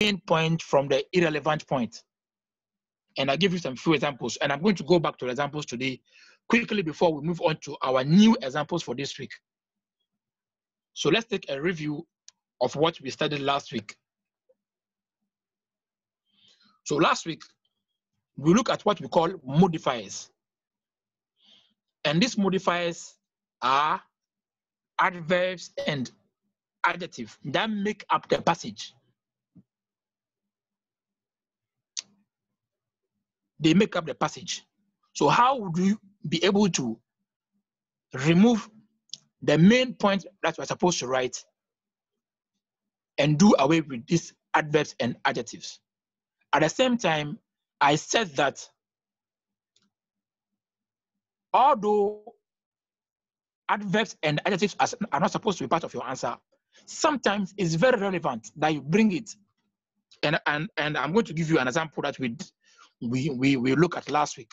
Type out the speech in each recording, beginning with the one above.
main point from the irrelevant point. And I'll give you some few examples. And I'm going to go back to the examples today quickly before we move on to our new examples for this week. So let's take a review of what we studied last week. So last week, we look at what we call modifiers. And these modifiers are adverbs and adjectives that make up the passage. They make up the passage. So how would you be able to remove the main point that we're supposed to write and do away with these adverbs and adjectives? At the same time, I said that although adverbs and adjectives are not supposed to be part of your answer, sometimes it's very relevant that you bring it. And I'm going to give you an example that we look at last week.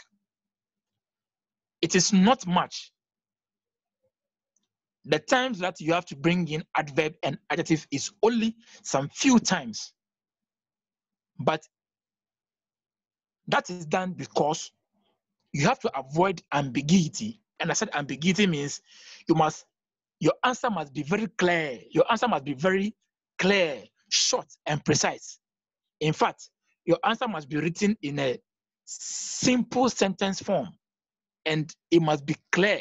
It is not much. The times that you have to bring in adverb and adjective is only some few times. But that is done because you have to avoid ambiguity. And I said ambiguity means your answer must be very clear. Your answer must be very clear, short, and precise. In fact, your answer must be written in a simple sentence form, and it must be clear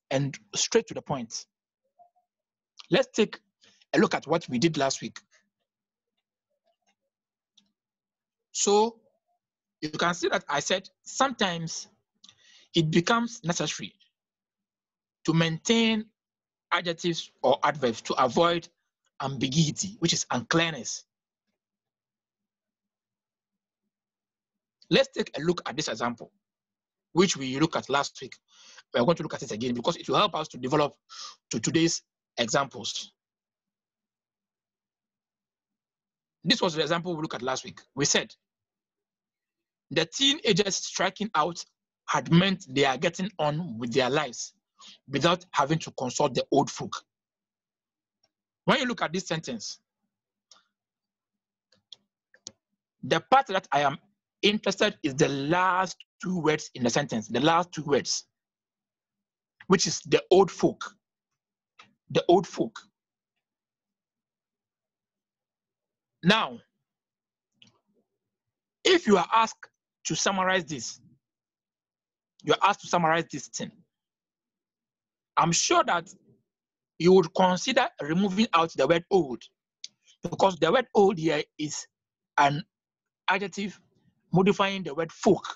and straight to the point. Let's take a look at what we did last week. So you can see that I said sometimes it becomes necessary to maintain adjectives or adverbs to avoid ambiguity, which is unclearness. Let's take a look at this example, which we looked at last week. We're going to look at it again because it will help us to develop to today's examples. This was the example we looked at last week. We said the teenagers striking out had meant they are getting on with their lives without having to consult the old folk. When you look at this sentence, the part that I am interested is the last two words in the sentence, the last two words, which is the old folk. The old folk. Now, if you are asked to summarize this, you're asked to summarize this thing, I'm sure that you would consider removing out the word old, because the word old here is an adjective modifying the word folk.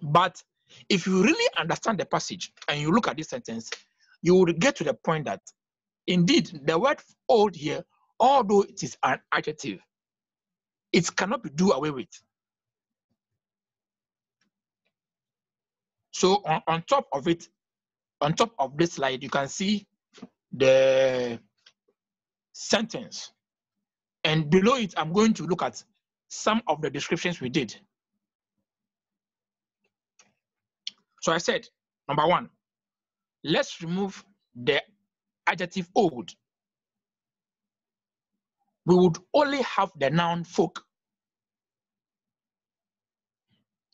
But if you really understand the passage and you look at this sentence, you will get to the point that indeed the word old here, although it is an adjective, it cannot be do away with. So on top of it, on top of this slide, you can see the sentence. And below it, I'm going to look at some of the descriptions we did. So I said, number one, let's remove the adjective old. We would only have the noun folk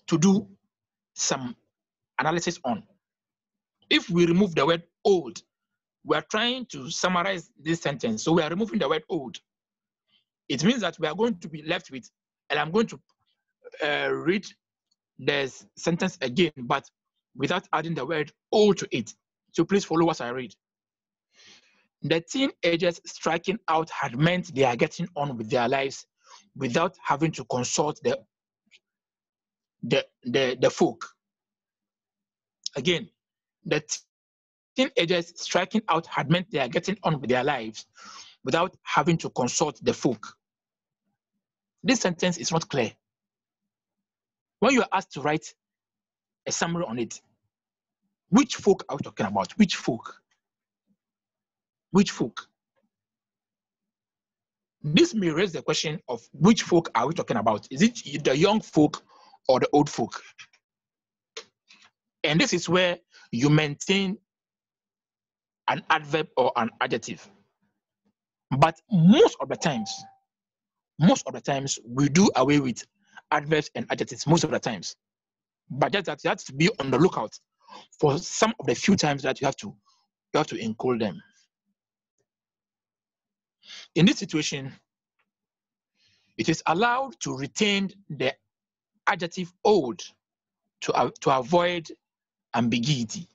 to do some analysis on. If we remove the word old, we are trying to summarize this sentence. So we are removing the word old. It means that we are going to be left with, and I'm going to read the sentence again, but without adding the word old to it. So please follow what I read. The teenagers striking out had meant they are getting on with their lives without having to consult the folk. Again, the teenagers striking out had meant they are getting on with their lives without having to consult the folk. This sentence is not clear. When you are asked to write a summary on it, which folk are we talking about? Which folk? Which folk? This may raise the question of which folk are we talking about? Is it the young folk or the old folk? And this is where you maintain an adverb or an adjective. But most of the times, most of the times we do away with adverbs and adjectives most of the times. But just that you have to be on the lookout for some of the few times that you have to include them. In this situation, it is allowed to retain the adjective old to avoid ambiguity.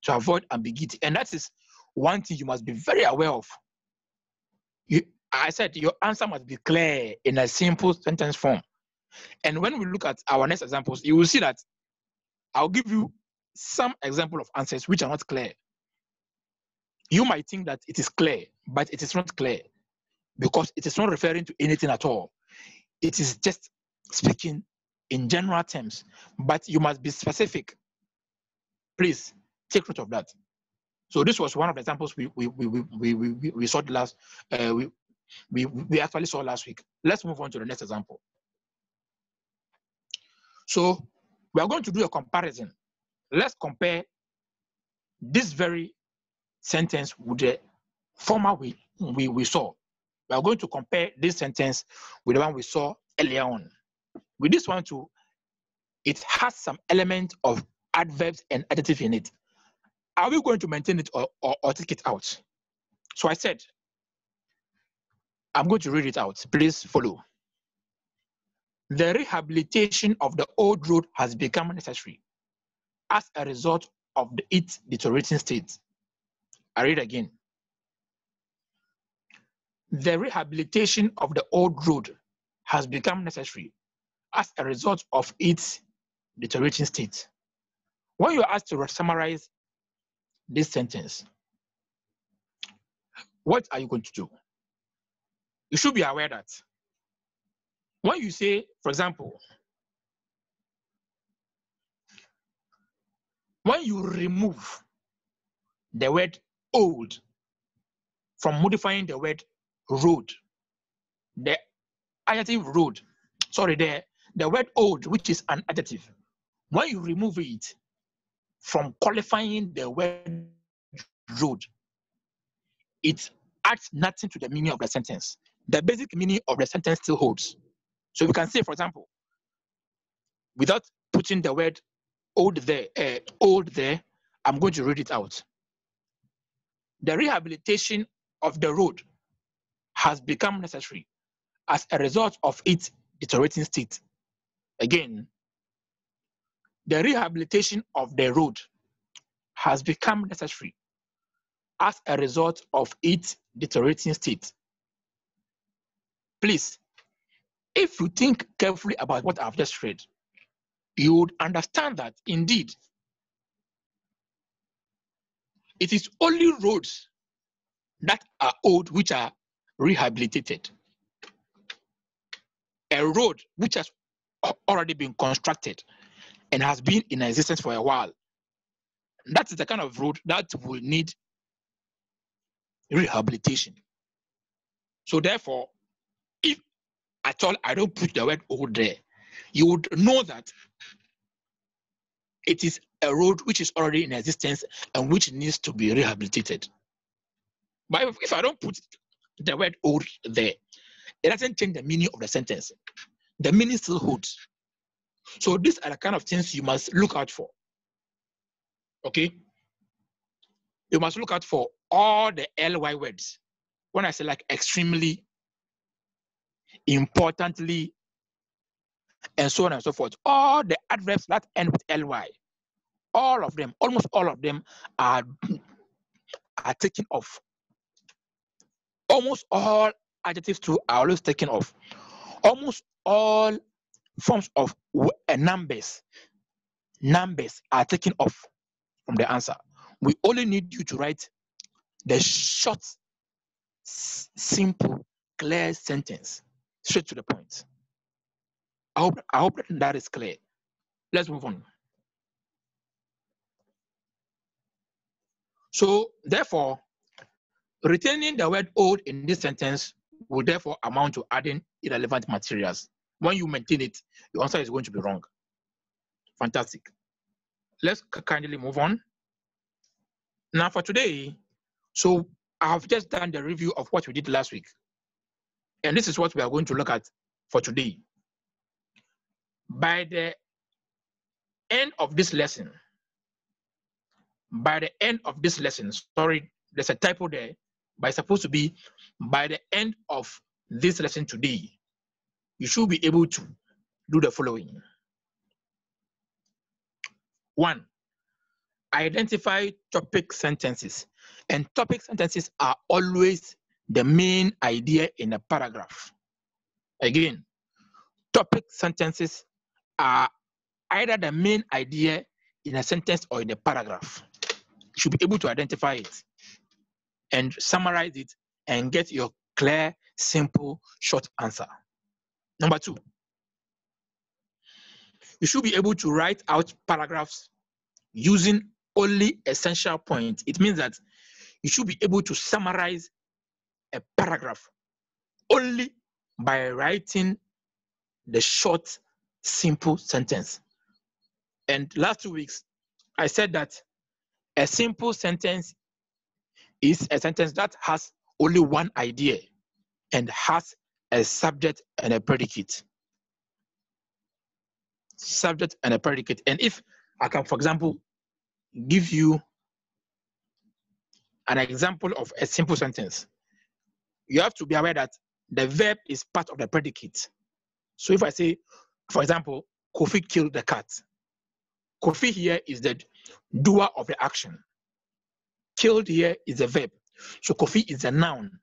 To avoid ambiguity. And that is one thing you must be very aware of. I said your answer must be clear in a simple sentence form. And when we look at our next examples, you will see that I'll give you some example of answers which are not clear. You might think that it is clear, but it is not clear because it is not referring to anything at all. It is just speaking in general terms, but you must be specific. Please take note of that. So this was one of the examples we saw last. We actually saw last week. Let's move on to the next example. So we are going to do a comparison. Let's compare this very sentence with the former we saw. We are going to compare this sentence with the one we saw earlier on. With this one too, it has some element of adverbs and adjectives in it. Are we going to maintain it or take it out? So I said, I'm going to read it out. Please follow. The rehabilitation of the old road has become necessary as a result of its deteriorating state. I read again. The rehabilitation of the old road has become necessary as a result of its deteriorating state. When you are asked to summarize this sentence, what are you going to do? You should be aware that when you say, for example, when you remove the word old from modifying the word road, the adjective road, sorry, the word old, which is an adjective, when you remove it from qualifying the word road, it adds nothing to the meaning of the sentence. The basic meaning of the sentence still holds. So we can say, for example, without putting the word old there, I'm going to read it out. The rehabilitation of the road has become necessary as a result of its deteriorating state. Again, the rehabilitation of the road has become necessary as a result of its deteriorating state. Please, if you think carefully about what I've just read, you would understand that indeed it is only roads that are old which are rehabilitated. A road which has already been constructed and has been in existence for a while, that is the kind of road that will need rehabilitation. So therefore, if at all I don't put the word old there, you would know that it is a road which is already in existence and which needs to be rehabilitated. But if I don't put the word old there, it doesn't change the meaning of the sentence. The meaning still holds. So these are the kind of things you must look out for. Okay? You must look out for all the ly words. When I say like extremely, importantly, and so on and so forth, all the adverbs that end with ly, all of them, almost all of them are taken off. Almost all adjectives too are always taken off. Almost all forms of numbers are taken off from the answer. We only need you to write the short, simple, clear sentence, straight to the point. I hope that is clear. Let's move on. So therefore, retaining the word old in this sentence will therefore amount to adding irrelevant materials. When you maintain it, your answer is going to be wrong. Fantastic. Let's kindly move on. Now for today, so I've just done the review of what we did last week. And this is what we are going to look at for today. By the end of this lesson, sorry, there's a typo there, but it's supposed to be by the end of this lesson today, you should be able to do the following. 1, identify topic sentences. And topic sentences are always the main idea in a paragraph. Again, topic sentences are either the main idea in a sentence or in a paragraph. You should be able to identify it and summarize it and get your clear, simple, short answer. Number 2, you should be able to write out paragraphs using only essential points. It means that you should be able to summarize a paragraph only by writing the short, simple sentence. And last 2 weeks, I said that a simple sentence is a sentence that has only one idea and has a subject and a predicate. Subject and a predicate. And if I can, for example, give you an example of a simple sentence, you have to be aware that the verb is part of the predicate. So if I say, for example, Kofi killed the cat, Kofi here is the doer of the action. Killed here is the verb. So Kofi is a noun.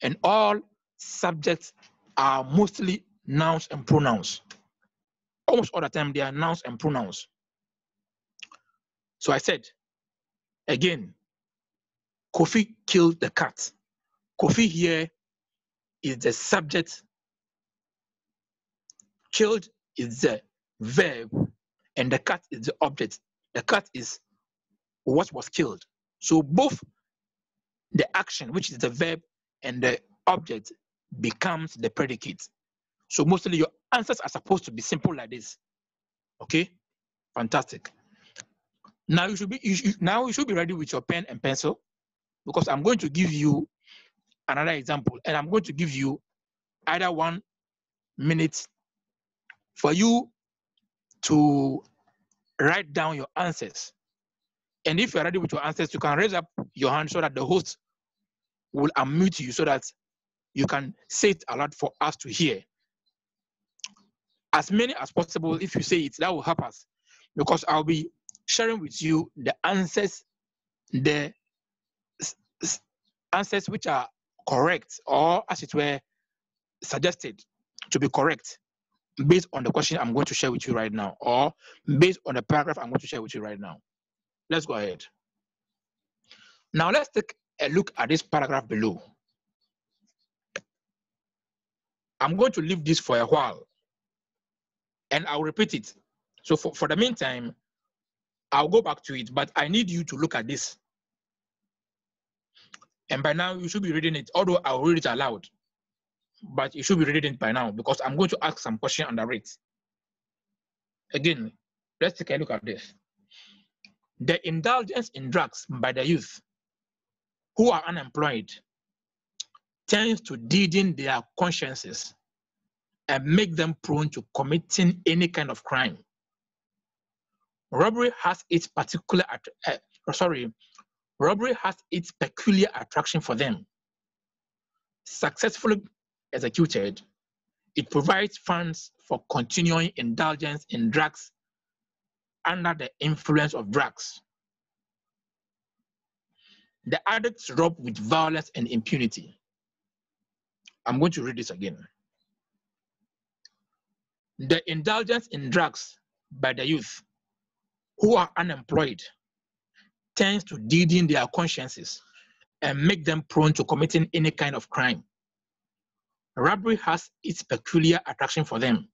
And all subjects are mostly nouns and pronouns. Almost all the time, they are nouns and pronouns. So I said, again, Kofi killed the cat. Kofi here is the subject. Killed is the verb, and the cat is the object. The cat is what was killed. So both the action, which is the verb, and the object becomes the predicate. So mostly your answers are supposed to be simple like this. Okay, fantastic. Now you should be ready with your pen and pencil, because I'm going to give you another example, and I'm going to give you either 1 minute for you to write down your answers. And if you're ready with your answers, you can raise up your hand so that the host will unmute you so that you can say it aloud for us to hear. As many as possible, if you say it, that will help us, because I'll be sharing with you the answers, the answers which are correct, or as it were, suggested to be correct based on the question I'm going to share with you right now, or based on the paragraph I'm going to share with you right now. Let's go ahead. Now let's take a look at this paragraph below. I'm going to leave this for a while and I'll repeat it. So for the meantime, I'll go back to it, but I need you to look at this. And by now you should be reading it, although I'll read it aloud, but you should be reading it by now because I'm going to ask some question under it. Again, let's take a look at this. The indulgence in drugs by the youth who are unemployed tends to deaden their consciences and make them prone to committing any kind of crime. Robbery has its peculiar attraction for them. Successfully executed, it provides funds for continuing indulgence in drugs under the influence of drugs. The addicts rob with violence and impunity. I'm going to read this again. The indulgence in drugs by the youth who are unemployed tends to deaden their consciences and make them prone to committing any kind of crime. Robbery has its peculiar attraction for them.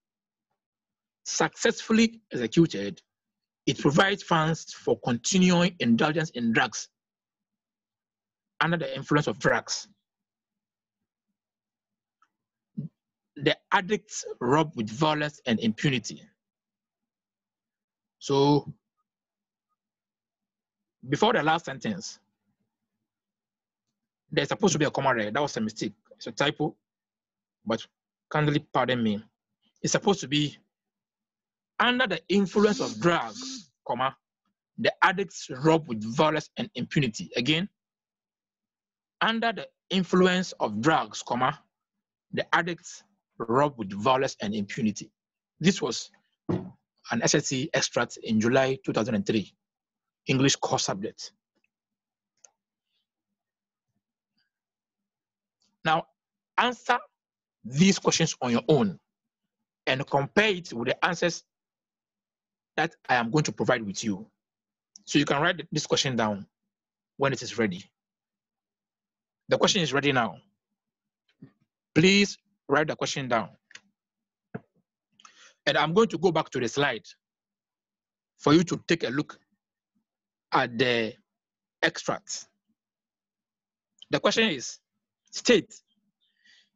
Successfully executed, it provides funds for continuing indulgence in drugs under the influence of drugs. The addicts rob with violence and impunity. So, before the last sentence, there's supposed to be a comma there. That was a mistake. It's a typo, but kindly pardon me. It's supposed to be under the influence of drugs, comma, the addicts rob with violence and impunity. Again, under the influence of drugs, comma, the addicts rob with violence and impunity. This was an SSC extract in July 2003, English core subject. Now, answer these questions on your own and compare it with the answers that I am going to provide with you. So you can write this question down when it is ready. The question is ready now. Please write the question down. And I'm going to go back to the slide for you to take a look at the extracts. The question is, state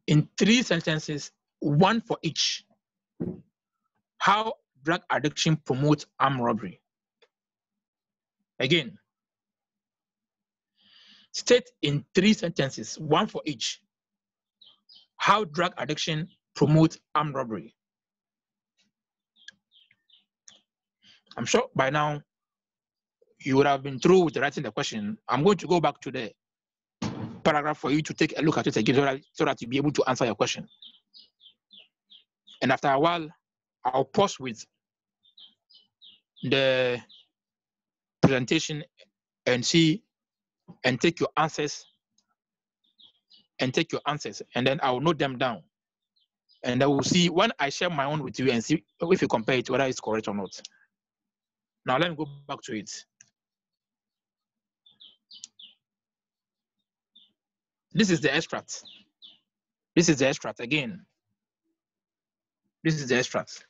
in 3 sentences, one for each, how drug addiction promotes armed robbery. Again, state in 3 sentences, one for each, how drug addiction promotes armed robbery. I'm sure by now you would have been through with writing the question. I'm going to go back to the paragraph for you to take a look at it again so that you'll be able to answer your question. And after a while, I'll pause with the presentation and see and take your answers and then I'll note them down. And I will see when I share my own with you and see if you compare it, whether it's correct or not. Now let me go back to it. This is the extract. This is the extract again. This is the extract.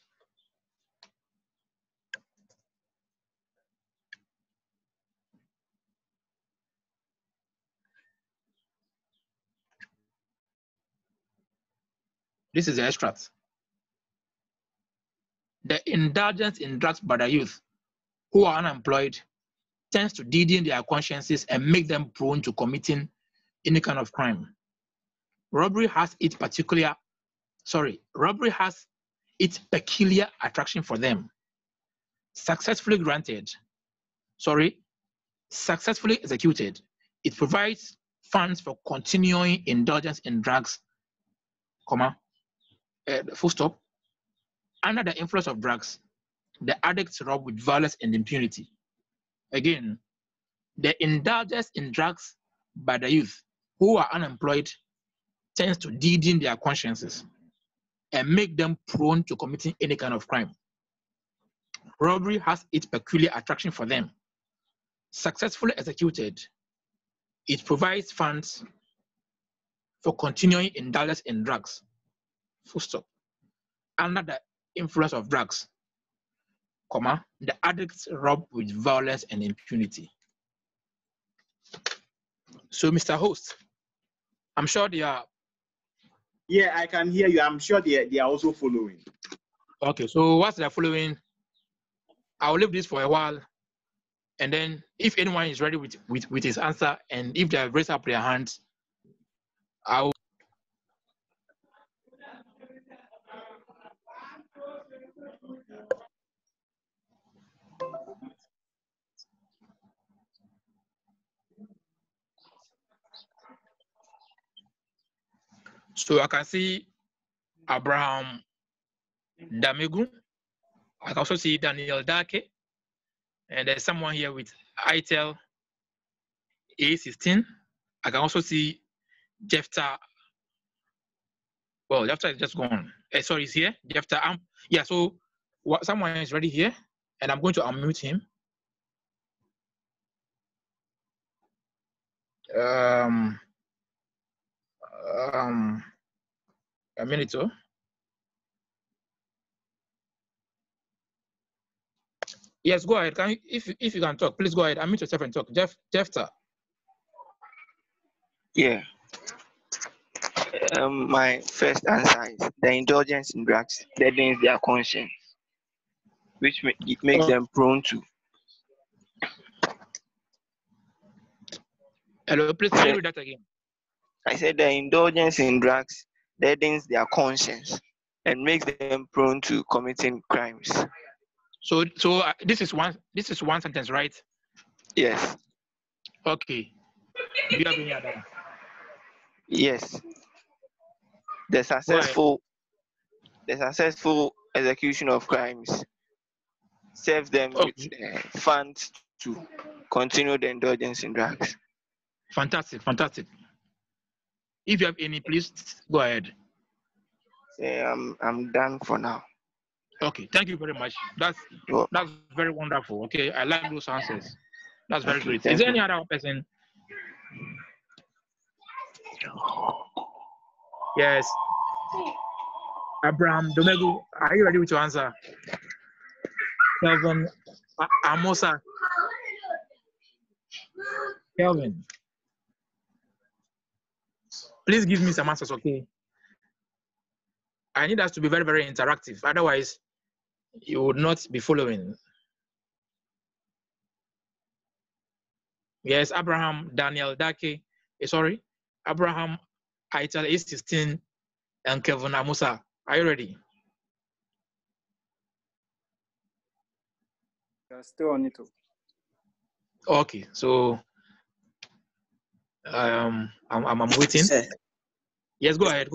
This is the extract. The indulgence in drugs by the youth who are unemployed tends to deaden their consciences and make them prone to committing any kind of crime. Robbery has its peculiar attraction for them. Successfully executed, it provides funds for continuing indulgence in drugs, full stop. Under the influence of drugs, the addicts rob with violence and impunity. Again, the indulgence in drugs by the youth who are unemployed tends to deaden their consciences and make them prone to committing any kind of crime. Robbery has its peculiar attraction for them. Successfully executed, it provides funds for continuing indulgence in drugs, full stop. Under the influence of drugs, the addicts rob with violence and impunity. So, Mr. Host, I'm sure they are. Yeah, I can hear you. I'm sure they are also following. Okay, so once they're following, I'll leave this for a while. And then if anyone is ready with his answer, and if they have raised up their hands, I'll. So I can see Abraham Damegu. I can also see Daniel Dake. And there's someone here with ITEL A16. I can also see Jefta. Well, Jefta is just gone. Sorry, he's here. Jefta. Yeah, so someone is ready here, and I'm going to unmute him. A minute or yes, go ahead. Can you, if you can talk, please go ahead. Unmute yourself and talk. Jefta. Yeah. My first answer is the indulgence in drugs deadens their conscience, which makes them prone to. Hello, please can you read that again? I said the indulgence in drugs deadens their conscience and makes them prone to committing crimes. So this is one sentence, right? Yes. Okay. Do you have any other? Yes. The Go ahead. successful execution of crimes serves them with Okay. funds to continue the indulgence in drugs. Fantastic. If you have any, please go ahead. I'm done for now. Okay. Thank you very much. Well, That's very wonderful. Okay. I like those answers. That's very okay, great. Is thank there you. any other person? Yes. Abraham Domegu, are you ready with your answer? Kelvin Amosa. Kelvin, please give me some answers, okay? I need us to be very, very interactive. Otherwise, you would not be following. Yes, Abraham Daniel Dake. Sorry, Abraham Aital A16 and Kelvin Amosa. Are you ready? You're still on it. Okay, so I'm waiting. Sir, Yes, go ahead.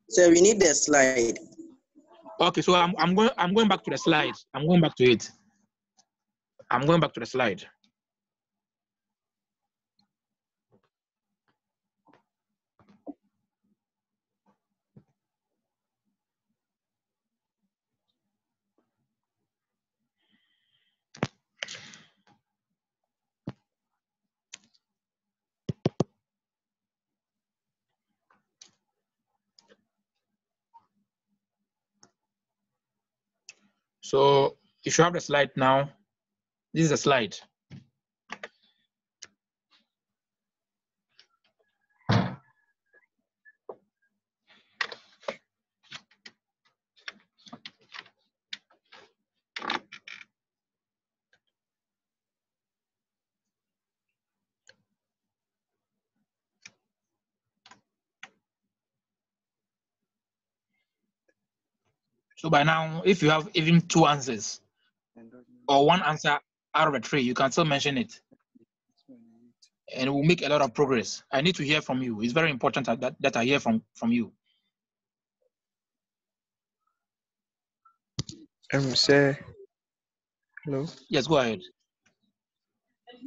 sir, we need the slide. Okay, so I'm going back to the slide. I'm going back to it. I'm going back to the slide. So you should have the slide now. This is the slide. So by now, if you have even two answers or one answer out of the three, you can still mention it. And we'll make a lot of progress. I need to hear from you. It's very important that I hear from you. Sir, hello. Yes, go ahead.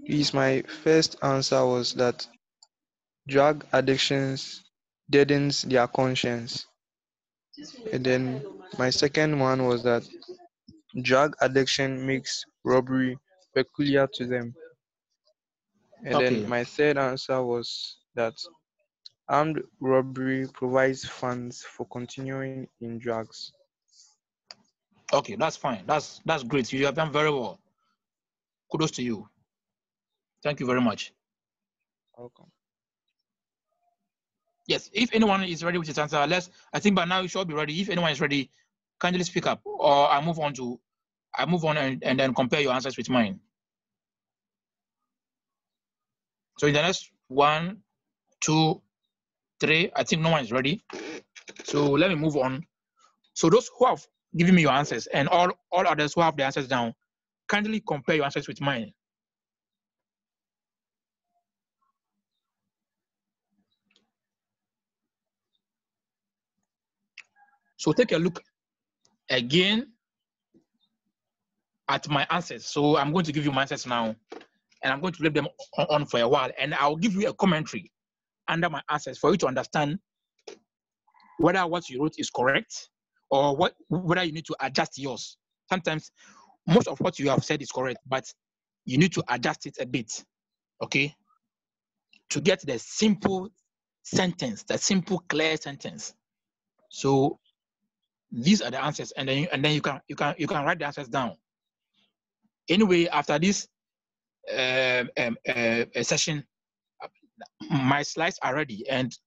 Please, my first answer was that drug addictions deadens their conscience. And then my second one was that drug addiction makes robbery peculiar to them. And Okay. then my third answer was that armed robbery provides funds for continuing in drugs. Okay, that's fine. That's great. You have done very well. Kudos to you. Thank you very much. Welcome. Yes, if anyone is ready with his answer, I think by now you should be ready. If anyone is ready, kindly speak up, or I move on and then compare your answers with mine. So in the next 1, 2, 3, I think no one is ready. So let me move on. So those who have given me your answers and all others who have the answers down, kindly compare your answers with mine. So take a look again at my answers. So I'm going to give you my answers now, and I'm going to leave them on for a while, and I'll give you a commentary under my answers for you to understand whether what you wrote is correct or whether you need to adjust yours. Sometimes most of what you have said is correct, but you need to adjust it a bit, okay? To get the simple sentence, the simple, clear sentence. So these are the answers, and then you can write the answers down. Anyway, after this session, my slides are ready, and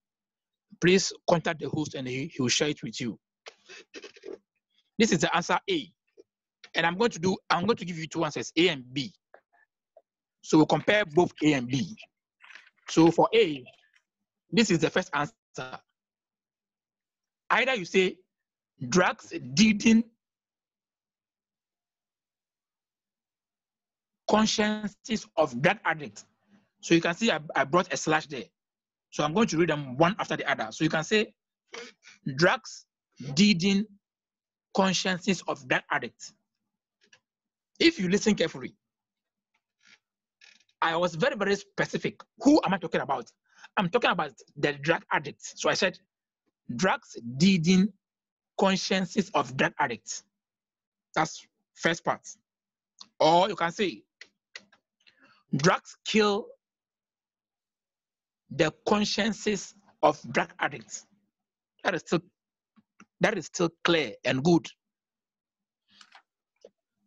please contact the host, and he will share it with you. This is the answer A, and I'm going to give you two answers, A and B. So we'll compare both A and B. So for A, this is the first answer. Either you say drugs deaden consciences of drug addicts. So you can see I brought a slash there. So I'm going to read them one after the other. So you can say drugs deaden consciences of drug addicts. If you listen carefully, I was very, very specific. Who am I talking about? I'm talking about the drug addicts. So I said drugs deaden consciences of drug addicts. That's first part. Or you can say drugs kill the consciences of drug addicts. That is still clear and good.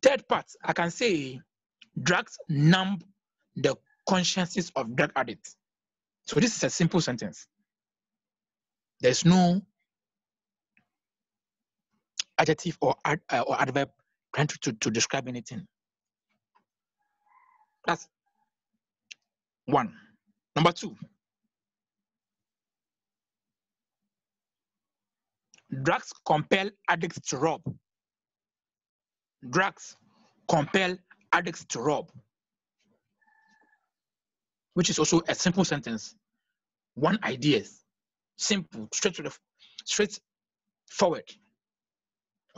Third part, I can say drugs numb the consciences of drug addicts. So this is a simple sentence. There's no adjective or adverb trying to describe anything. That's one. Number two, drugs compel addicts to rob. Drugs compel addicts to rob, which is also a simple sentence. One idea, simple, straightforward.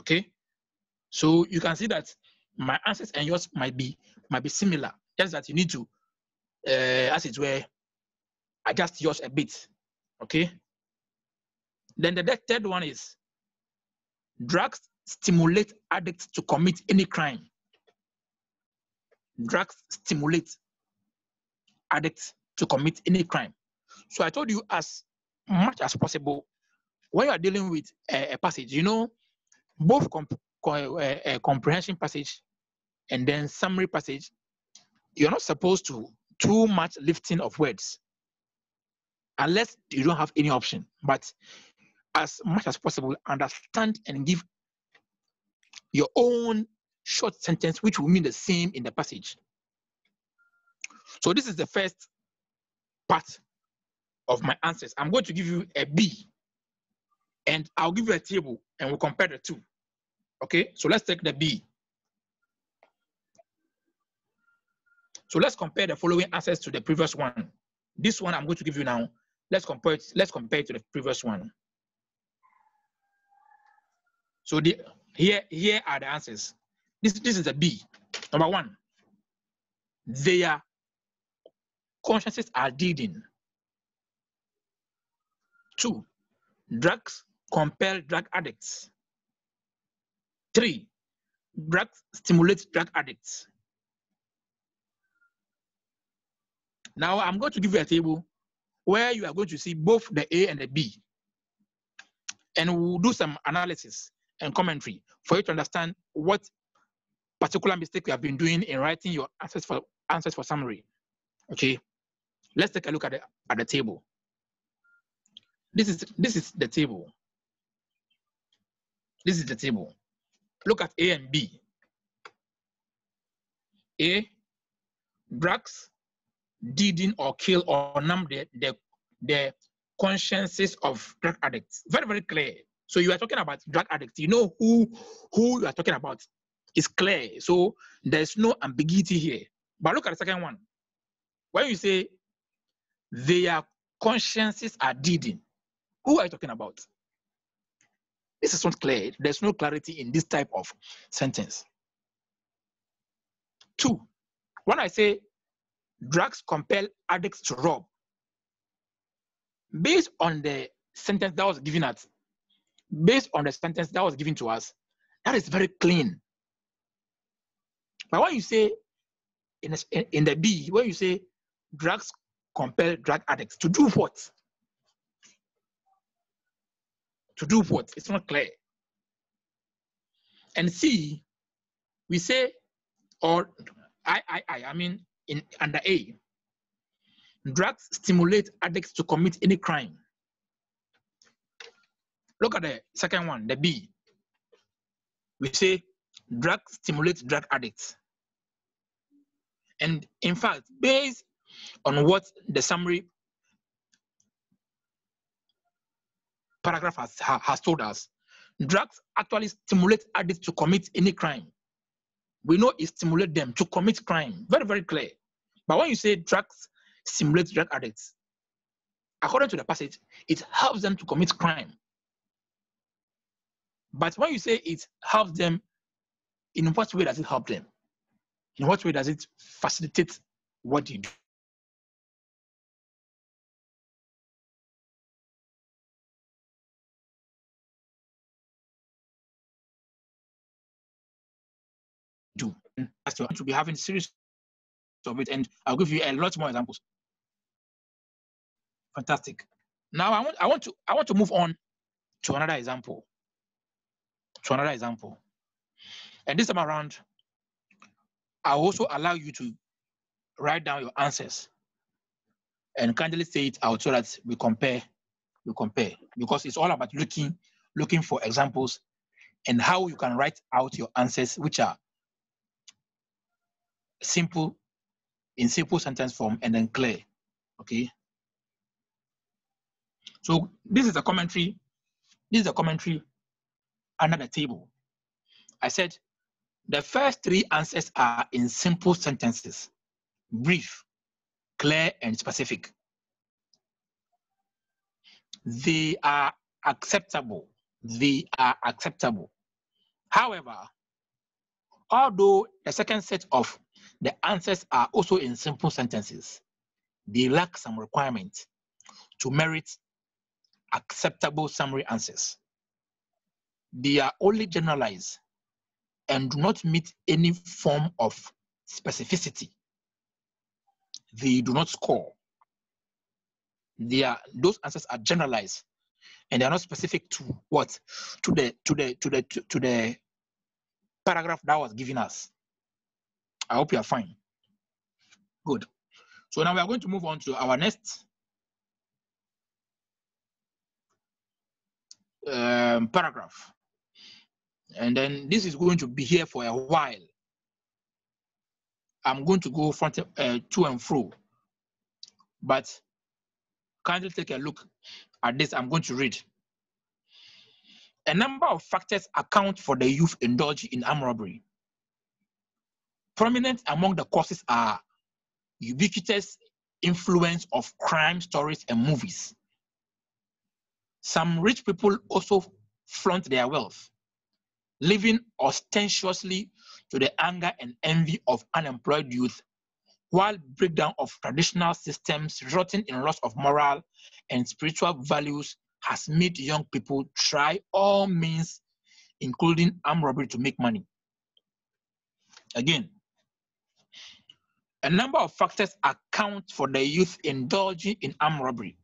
Okay, so you can see that my answers and yours might be similar. Just that you need to, as it were, adjust yours a bit. Okay. Then the third one is drugs stimulate addicts to commit any crime. Drugs stimulate addicts to commit any crime. So I told you as much as possible, when you are dealing with a passage, you know, both comprehension passage and then summary passage, you're not supposed to too much lifting of words unless you don't have any option. But as much as possible, understand and give your own short sentence, which will mean the same in the passage. So this is the first part of my answers. I'm going to give you a B, and I'll give you a table, and we'll compare the two. Okay, so let's take the B. So let's compare the following answers to the previous one. This one I'm going to give you now. Let's compare it to the previous one. So here are the answers. This is a B. Number one, their consciences are deadened. 2, drugs compel drug addicts. 3, drugs stimulate drug addicts. Now I'm going to give you a table where you are going to see both the A and the B. And we'll do some analysis and commentary for you to understand what particular mistake you have been doing in writing your answers for summary. Okay, let's take a look at the table. This is the table. This is the table. Look at A and B. A, drugs deaden or kill or numb the consciences of drug addicts. Very, very clear. So you are talking about drug addicts. You know who you are talking about. It's clear. So there's no ambiguity here. But look at the second one. When you say their consciences are deadened, who are you talking about? This is not clear. There's no clarity in this type of sentence. 2, when I say drugs compel addicts to rob, based on the sentence that was given to us, that is very clean. But when you say in the B, when you say drugs compel drug addicts to do what? To do what? It's not clear. And C, we say, or I mean under A, drugs stimulate addicts to commit any crime. Look at the second one, the B. We say drugs stimulate drug addicts. And in fact, based on what the summary paragraph has told us. Drugs actually stimulate addicts to commit any crime. We know it stimulates them to commit crime. Very, very clear. But when you say drugs stimulate drug addicts, according to the passage, it helps them to commit crime. But when you say it helps them, in what way does it help them? In what way does it facilitate what you do? As you want to be having series of it, and I'll give you a lot more examples. Fantastic. Now I want to move on to another example. And this time around, I'll also allow you to write down your answers and kindly say it out so that we compare, because it's all about looking for examples and how you can write out your answers, which are simple, in simple sentence form, and then clear. Okay. So this is a commentary. This is a commentary under the table. I said the first three answers are in simple sentences, brief, clear, and specific. They are acceptable. They are acceptable. However, although the second set of the answers are also in simple sentences, they lack some requirements to merit acceptable summary answers. They are only generalized and do not meet any form of specificity. They do not score. Those answers are generalized and they are not specific to what? To the paragraph that was given us. I hope you are fine. Good. So now we are going to move on to our next paragraph. And then this is going to be here for a while. I'm going to go front to and fro. But kindly take a look at this. I'm going to read. A number of factors account for the youth indulging in armed robbery. Prominent among the causes are ubiquitous influence of crime stories and movies. Some rich people also flaunt their wealth, living ostentatiously to the anger and envy of unemployed youth, while breakdown of traditional systems resulting in loss of moral and spiritual values has made young people try all means, including armed robbery, to make money. Again, a number of factors account for the youth indulging in armed robbery.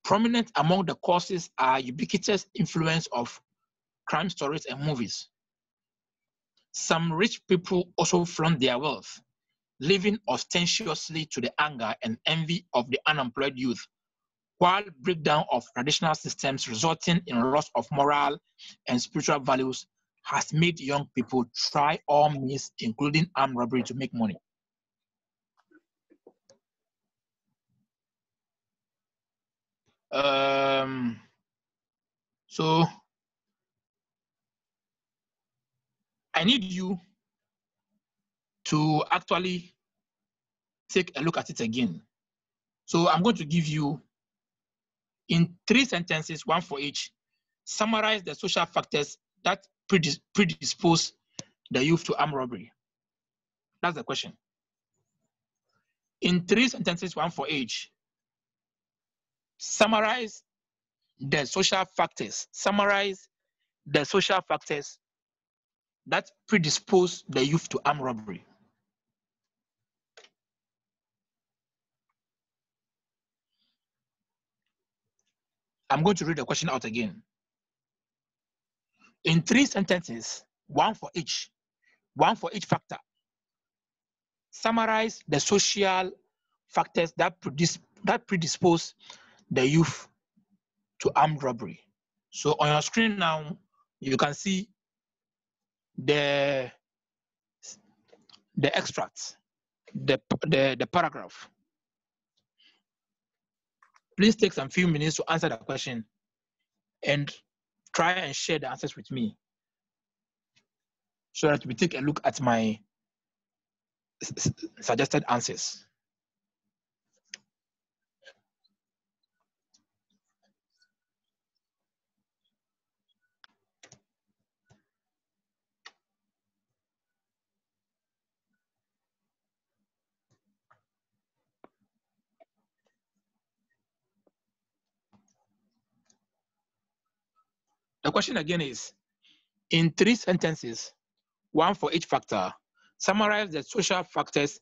Prominent among the causes are ubiquitous influence of crime stories and movies. Some rich people also flaunt their wealth, living ostentatiously to the anger and envy of the unemployed youth, while breakdown of traditional systems resulting in loss of moral and spiritual values has made young people try all means, including armed robbery, to make money. So I need you to actually take a look at it again. So I'm going to give you, in 3 sentences, one for each, summarize the social factors that predispose the youth to armed robbery. That's the question. In 3 sentences, one for each, summarize the social factors. Summarize the social factors that predispose the youth to armed robbery. I'm going to read the question out again. In 3 sentences, one for each factor, summarize the social factors that predispose the youth to armed robbery. So on your screen now, you can see the extracts. the paragraph. Please take some few minutes to answer the question and try and share the answers with me so that we take a look at my suggested answers. The question again is, in 3 sentences, one for each factor, summarize the social factors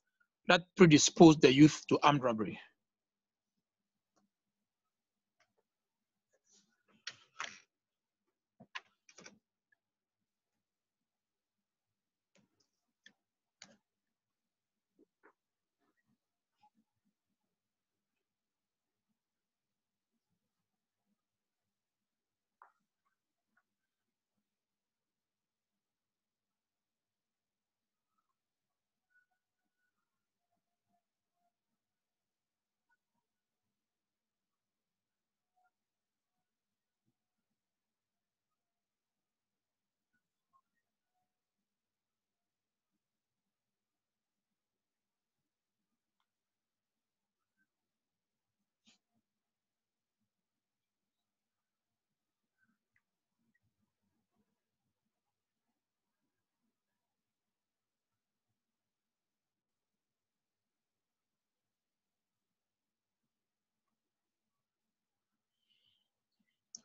that predispose the youth to armed robbery.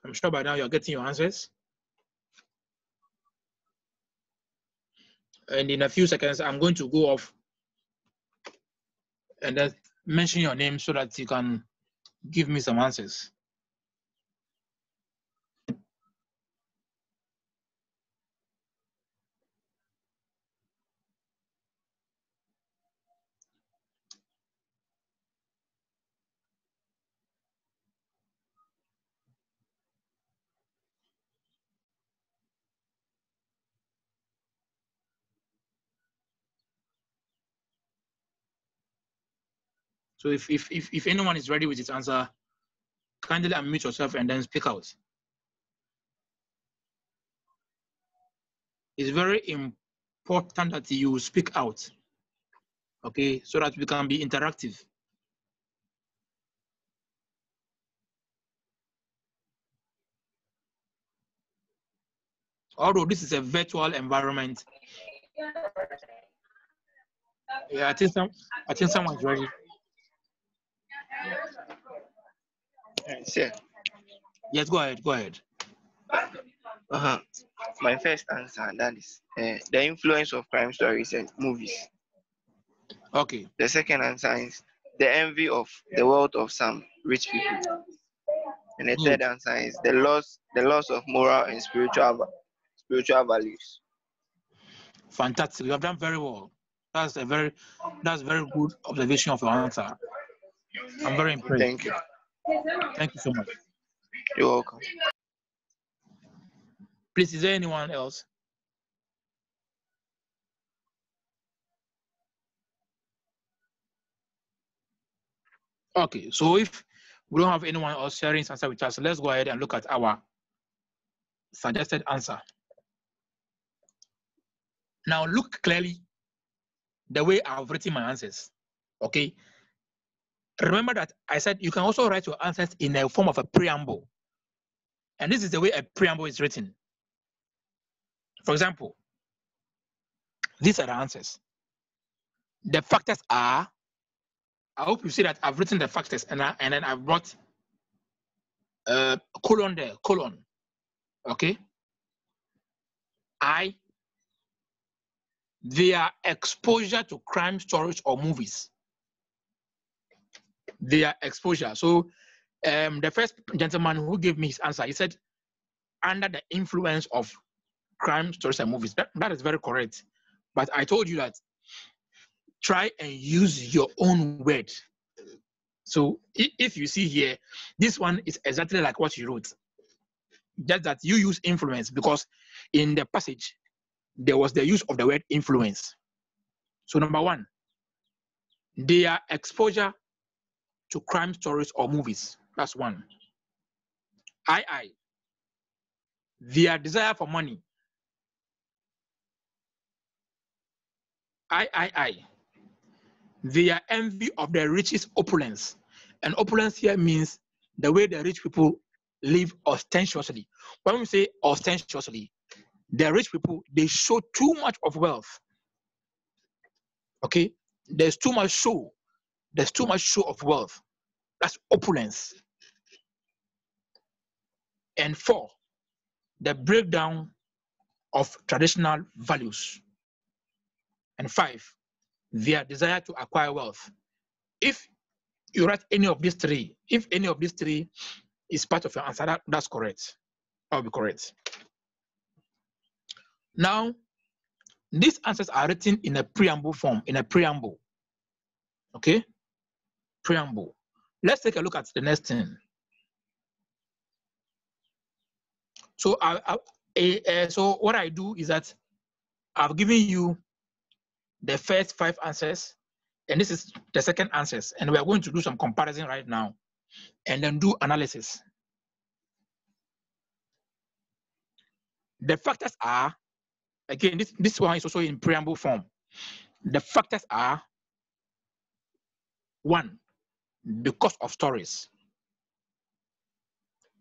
I'm sure by now you're getting your answers. And in a few seconds, I'm going to go off and then mention your name so that you can give me some answers. So if anyone is ready with his answer, kindly unmute yourself and then speak out. It's very important that you speak out, okay, so that we can be interactive. Although this is a virtual environment, yeah, I think someone's ready. Sir. Yes, go ahead. My first answer, that is the influence of crime stories and movies. Okay. The second answer is the envy of the wealth of some rich people. And the third answer is the loss of moral and spiritual values. Fantastic. You have done very well. That's very good observation of your answer. I'm very impressed. Thank you. Thank you so much. You're welcome. Please, is there anyone else? Okay, so if we don't have anyone else sharing his answer with us, let's go ahead and look at our suggested answer. Now look clearly the way I've written my answers, okay? Remember that I said you can also write your answers in a form of a preamble. And this is the way a preamble is written. For example, these are the answers. The factors are, I hope you see that I've written the factors and then I've brought colon there, colon, okay? Their exposure to crime stories or movies. Their exposure. So the first gentleman who gave me his answer, he said, under the influence of crime stories and movies. That is very correct. But I told you that try and use your own word. So if you see here, this one is exactly like what you wrote. Just that you use influence because in the passage, there was the use of the word influence. So number one, their exposure to crime stories or movies. That's one. II, their desire for money. III, their envy of the rich's opulence. And opulence here means the way the rich people live ostentatiously. When we say ostentatiously, the rich people, they show too much of wealth. Okay? There's too much show. There's too much show of wealth. That's opulence. And 4, the breakdown of traditional values. And 5, their desire to acquire wealth. If you write any of these 3, if any of these 3 is part of your answer, that's correct. That will be correct. Now, these answers are written in a preamble form, in a preamble. Okay? Preamble. Let's take a look at the next thing. So, so what I do is that I've given you the first 5 answers, and this is the second answers, and we are going to do some comparison right now, and then do analysis. The factors are, again, this one is also in preamble form. The factors are: 1, the cost of stories.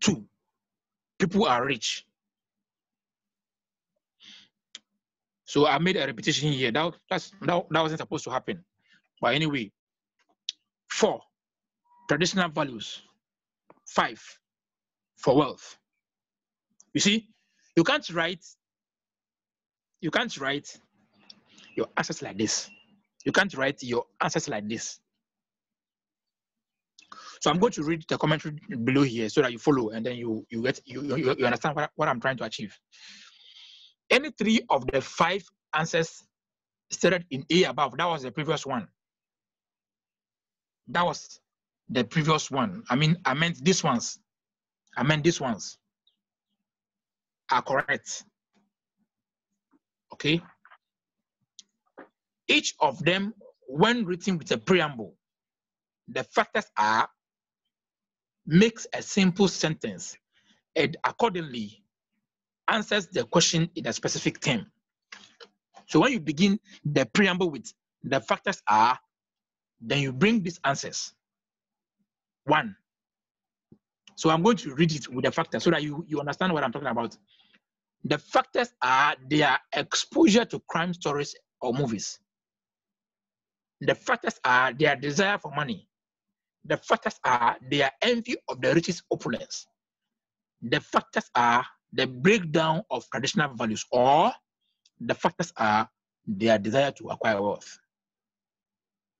2, people are rich. So I made a repetition here. That wasn't supposed to happen. But anyway, 4, traditional values. 5, for wealth. You see, you can't write your answers like this. You can't write your answers like this. So I'm going to read the commentary below here so that you follow, and then you understand what I'm trying to achieve. Any 3 of the 5 answers stated in A above, that was the previous one. That was the previous one. I meant these ones. These ones are correct. Okay. Each of them, when written with a preamble, the factors are makes a simple sentence and accordingly answers the question in a specific term. So when you begin the preamble with the factors are, then you bring these answers. 1. So I'm going to read it with the factors so that you understand what I'm talking about. The factors are their exposure to crime stories or movies. The factors are their desire for money. The factors are their envy of the rich's opulence. The factors are the breakdown of traditional values, or the factors are their desire to acquire wealth.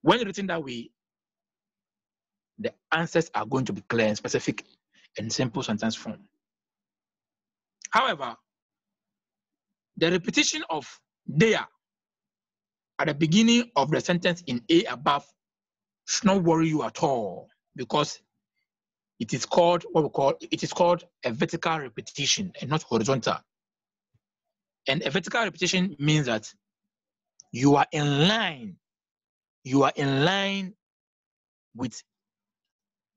When written that way, the answers are going to be clear and specific in simple sentence form. However, the repetition of there at the beginning of the sentence in A above should not worry you at all, because it is called a vertical repetition and not horizontal. And a vertical repetition means that you are in line with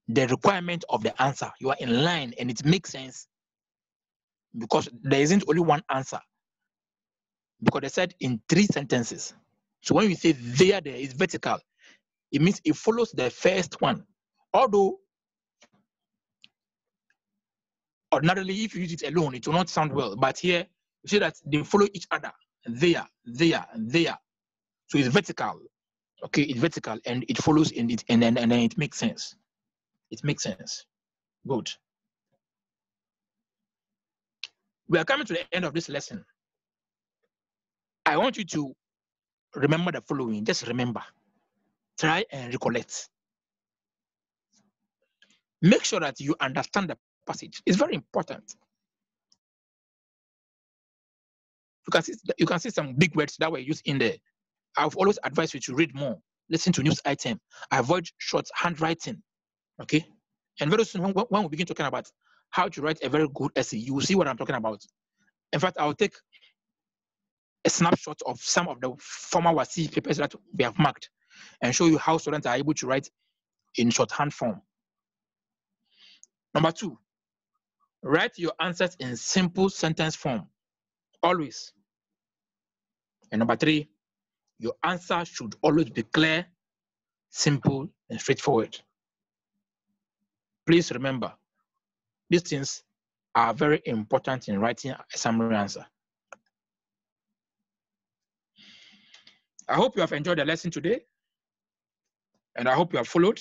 the requirement of the answer. You are in line, and it makes sense because there isn't only one answer, because they said in 3 sentences. So when you say there is vertical, it means it follows the first one. Although ordinarily, if you use it alone, it will not sound well. But here, you see that they follow each other. There. So it's vertical. Okay, it's vertical, and it follows in it, and then it makes sense. It makes sense. Good. We are coming to the end of this lesson. I want you to remember the following. Just remember. Try and recollect. Make sure that you understand the passage. It's very important. You can see some big words that were used in there. I've always advised you to read more. Listen to news item. Avoid short handwriting. Okay? And very soon, when we begin talking about how to write a very good essay, you will see what I'm talking about. In fact, I'll take a snapshot of some of the former WASI papers that we have marked, and show you how students are able to write in shorthand form. Number 2, write your answers in simple sentence form, always. And number 3, your answer should always be clear, simple, and straightforward. Please remember, these things are very important in writing a summary answer. I hope you have enjoyed the lesson today, and I hope you have followed.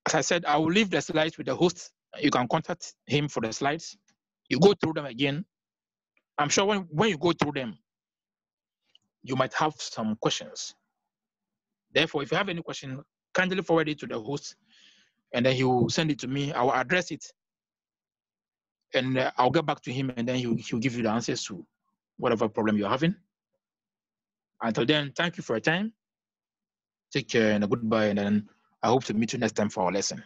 As I said, I will leave the slides with the host. You can contact him for the slides. You go through them again. I'm sure when you go through them, you might have some questions. Therefore, if you have any question, kindly forward it to the host, and then he will send it to me. I will address it, and I'll get back to him, and then he'll give you the answers to whatever problem you're having. Until then, thank you for your time. Take care and a goodbye, and then I hope to meet you next time for our lesson.